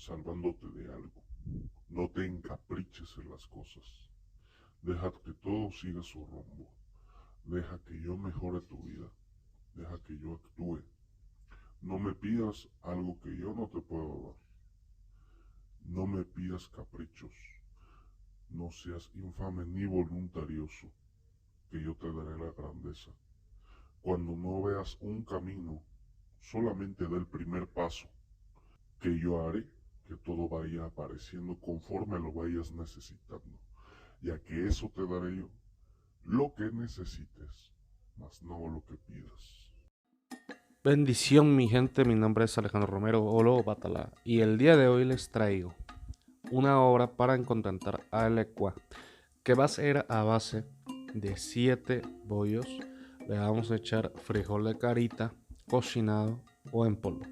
salvándote de algo. No te encapriches en las cosas. Deja que todo siga su rumbo. Deja que yo mejore tu vida. Deja que yo actúe. No me pidas algo que yo no te puedo dar. No me pidas caprichos. No seas infame ni voluntarioso, que yo te daré la grandeza. Cuando no veas un camino, solamente da el primer paso, que yo haré que todo vaya apareciendo conforme lo vayas necesitando, ya que eso te daré yo, lo que necesites, mas no lo que pidas. Bendición mi gente, mi nombre es Alejandro Romero Olo Batalá y el día de hoy les traigo una obra para contentar a Elecua que va a ser a base de 7 bollos. Le vamos a echar frijol de carita, cocinado o en polvo.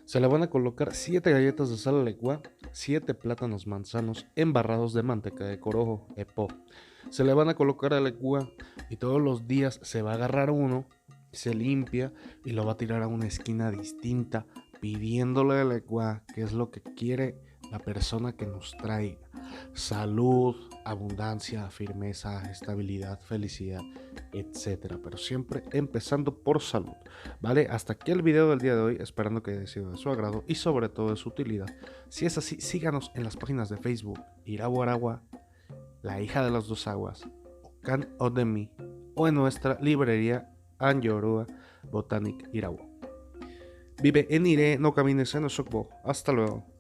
Se le van a colocar 7 galletas de sal Elecua, 7 plátanos manzanos embarrados de manteca de corojo, epo. Se le van a colocar a Elecua y todos los días se va a agarrar uno, se limpia y lo va a tirar a una esquina distinta, pidiéndole a Elecua qué es lo que quiere la persona que nos traiga: salud, abundancia, firmeza, estabilidad, felicidad, etcétera. Pero siempre empezando por salud, ¿vale? Hasta aquí el video del día de hoy, esperando que haya sido de su agrado y sobre todo de su utilidad. Si es así, síganos en las páginas de Facebook Irabu Aragua, La Hija de las Dos Aguas, Can Odemi, o en nuestra librería Anyorua Botanic Irabu. Vive en Ire, no camines en Osokbo. Hasta luego.